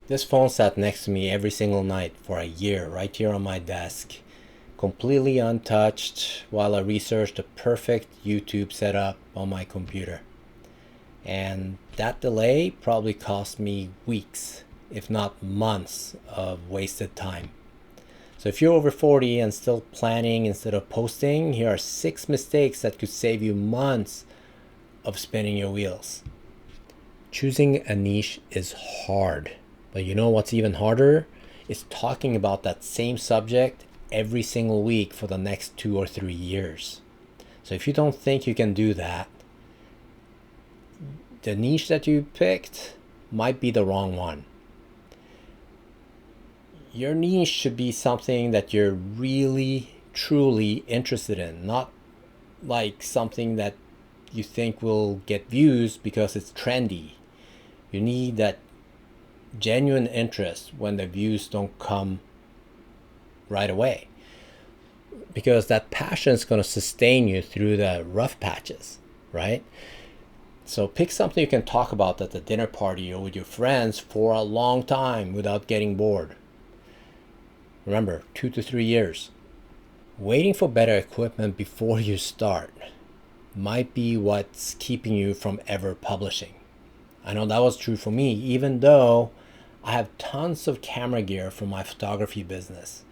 This phone sat next to me every single night for a year, right here on my desk, completely untouched while I researched the perfect YouTube setup on my computer. And that delay probably cost me weeks, if not months, of wasted time. So if you're over 40 and still planning instead of posting, here are 6 mistakes that could save you months of spinning your wheels. Choosing a niche is hard, but you know what's even harder? It's talking about that same subject every single week for the next 2 or 3 years. So if you don't think you can do that, the niche that you picked might be the wrong one. Your niche should be something that you're really, truly interested in, not like something that you think will get views because it's trendy. You need that genuine interest when the views don't come right away, because that passion is going to sustain you through the rough patches, right? So pick something you can talk about at the dinner party or with your friends for a long time without getting bored. Remember, 2 to 3 years. Waiting for better equipment before you start might be what's keeping you from ever publishing. I know that was true for me, even though I have tons of camera gear from my photography business.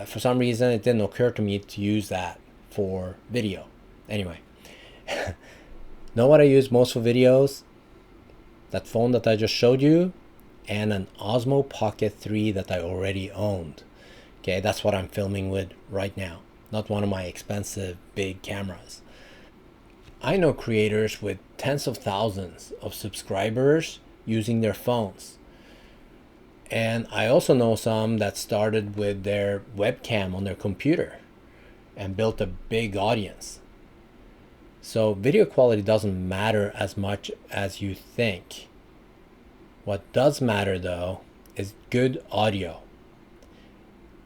For some reason, it didn't occur to me to use that for video. Anyway, know what I use most for videos? That phone that I just showed you, and an Osmo Pocket 3 that I already owned. Okay, that's what I'm filming with right now, not one of my expensive big cameras. I know creators with tens of thousands of subscribers using their phones. And I also know some that started with their webcam on their computer and built a big audience. So video quality doesn't matter as much as you think. What does matter though is good audio.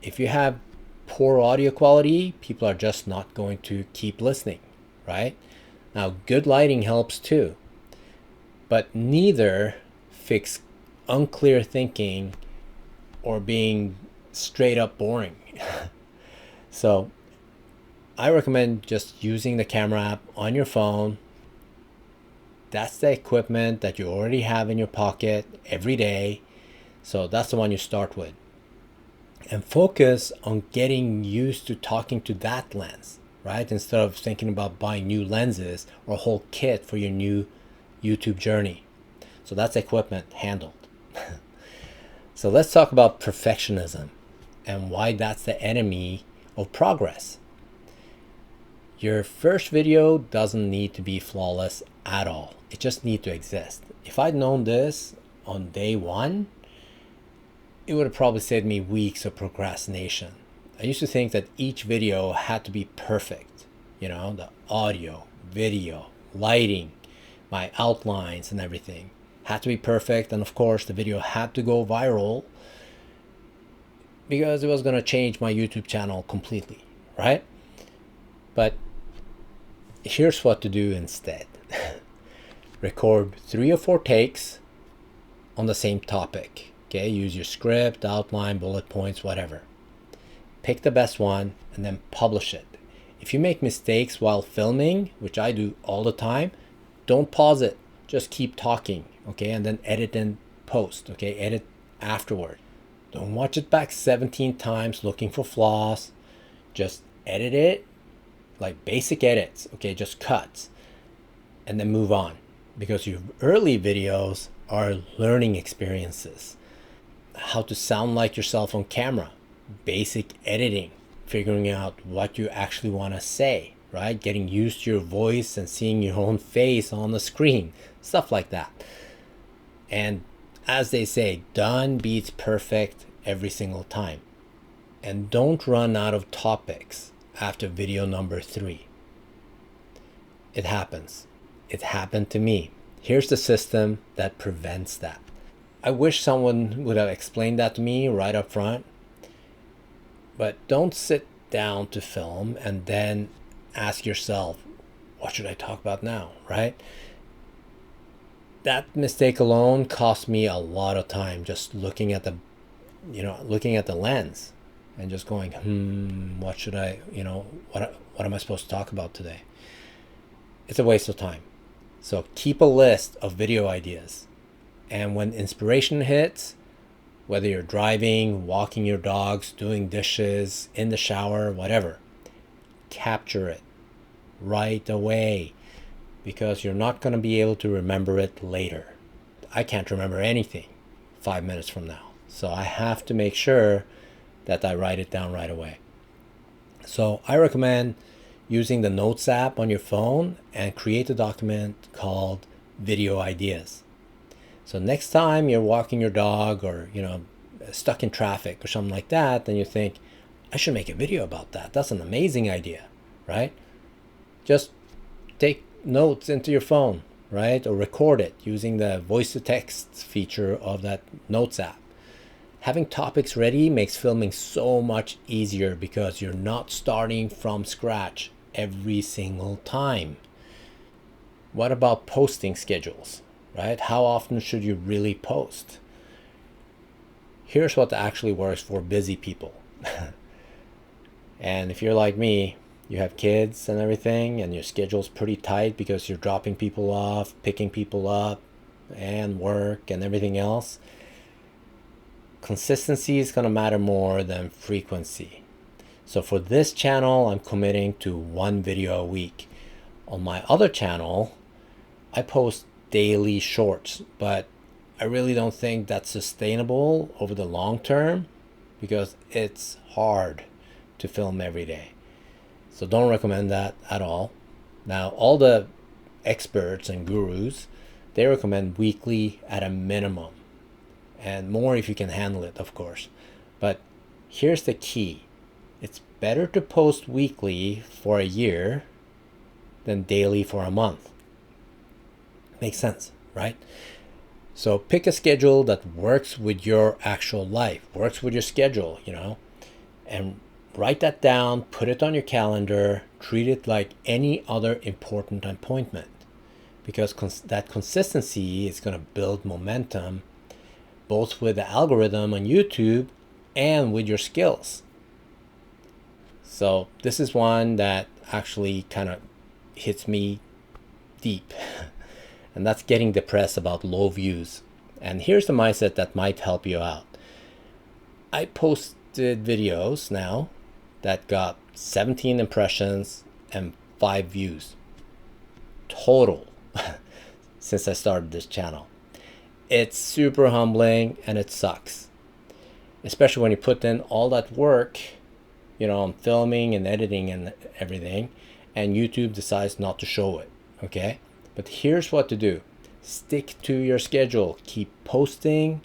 If you have poor audio quality, people are just not going to keep listening, right? Now, good lighting helps too, but neither fix unclear thinking or being straight up boring. So I recommend just using the camera app on your phone. That's the equipment that you already have in your pocket every day. So that's the one you start with. And focus on getting used to talking to that lens, right? Instead of thinking about buying new lenses or a whole kit for your new YouTube journey. So that's equipment handled. So let's talk about perfectionism and why that's the enemy of progress. Your first video doesn't need to be flawless at all. It just needs to exist. If I'd known this on day one, it would have probably saved me weeks of procrastination. I used to think that each video had to be perfect. You know, the audio, video, lighting, my outlines and everything had to be perfect. And of course, the video had to go viral because it was going to change my YouTube channel completely, right? But here's what to do instead. Record 3 or 4 takes on the same topic. Okay, use your script, outline, bullet points, whatever. Pick the best one and then publish it. If you make mistakes while filming, which I do all the time, don't pause it. Just keep talking, okay? And then edit and post, okay? Edit afterward. Don't watch it back 17 times looking for flaws. Just edit it, like basic edits, okay? Just cuts. And then move on. Because your early videos are learning experiences. How to sound like yourself on camera, basic editing, figuring out what you actually want to say, right? Getting used to your voice and seeing your own face on the screen, stuff like that. And as they say, done beats perfect every single time. And don't run out of topics after video number 3. It happens. It happened to me. Here's the system that prevents that. I wish someone would have explained that to me right up front. But don't sit down to film and then – ask yourself, what should I talk about now, right? That mistake alone cost me a lot of time just looking at the lens and just going, what should I, what am I supposed to talk about today? It's a waste of time. So keep a list of video ideas. And when inspiration hits, whether you're driving, walking your dogs, doing dishes, in the shower, whatever, capture it right away, because you're not going to be able to remember it later. I can't remember anything 5 minutes from now. So I have to make sure that I write it down right away. So I recommend using the Notes app on your phone and create a document called Video Ideas. So next time you're walking your dog or, stuck in traffic or something like that, then you think, I should make a video about that. That's an amazing idea, right? Just take notes into your phone, right? Or record it using the voice to text feature of that Notes app. Having topics ready makes filming so much easier because you're not starting from scratch every single time. What about posting schedules, right? How often should you really post? Here's what actually works for busy people. And if you're like me, you have kids and everything, and your schedule's pretty tight because you're dropping people off, picking people up, and work and everything else, consistency is going to matter more than frequency. So for this channel, I'm committing to 1 video a week. On my other channel, I post daily shorts, but I really don't think that's sustainable over the long term because it's hard to film every day. So don't recommend that at all. Now, all the experts and gurus, they recommend weekly at a minimum, and more if you can handle it, of course. But here's the key. It's better to post weekly for a year than daily for a month. Makes sense, right? So pick a schedule that works with your actual life, works with your schedule, and write that down, put it on your calendar, treat it like any other important appointment, because that consistency is going to build momentum both with the algorithm on YouTube and with your skills. So this is one that actually kind of hits me deep, and that's getting depressed about low views. And here's the mindset that might help you out. I posted videos now that got 17 impressions and 5 views total since I started this channel. It's super humbling and it sucks, especially when you put in all that work, on filming and editing and everything, and YouTube decides not to show it, okay? But here's what to do. Stick to your schedule. Keep posting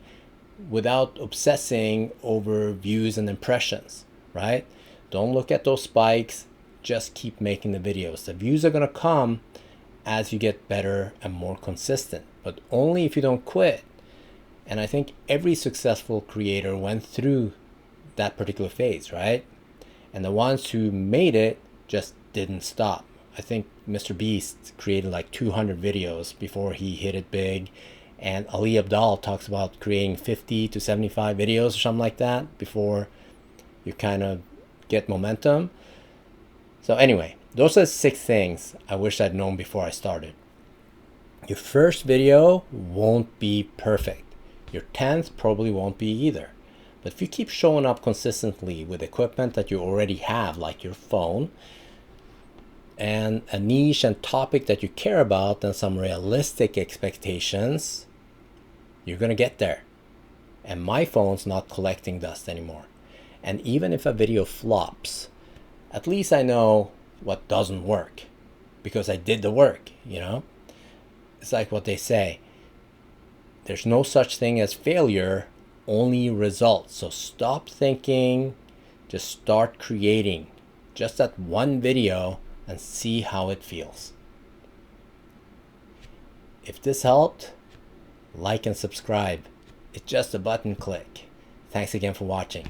without obsessing over views and impressions, right? Don't look at those spikes. Just keep making the videos. The views are going to come as you get better and more consistent, but only if you don't quit. And I think every successful creator went through that particular phase, right? And the ones who made it just didn't stop. I think Mr. Beast created like 200 videos before he hit it big. And Ali Abdaal talks about creating 50 to 75 videos or something like that before you kind of get momentum. So anyway, those are 6 things I wish I'd known before I started. Your first video won't be perfect. Your 10th probably won't be either. But if you keep showing up consistently with equipment that you already have, like your phone, and a niche and topic that you care about and some realistic expectations, you're going to get there. And my phone's not collecting dust anymore. And even if a video flops, at least I know what doesn't work because I did the work, It's like what they say. There's no such thing as failure, only results. So stop thinking, just start creating. Just that one video and see how it feels. If this helped, like and subscribe. It's just a button click. Thanks again for watching.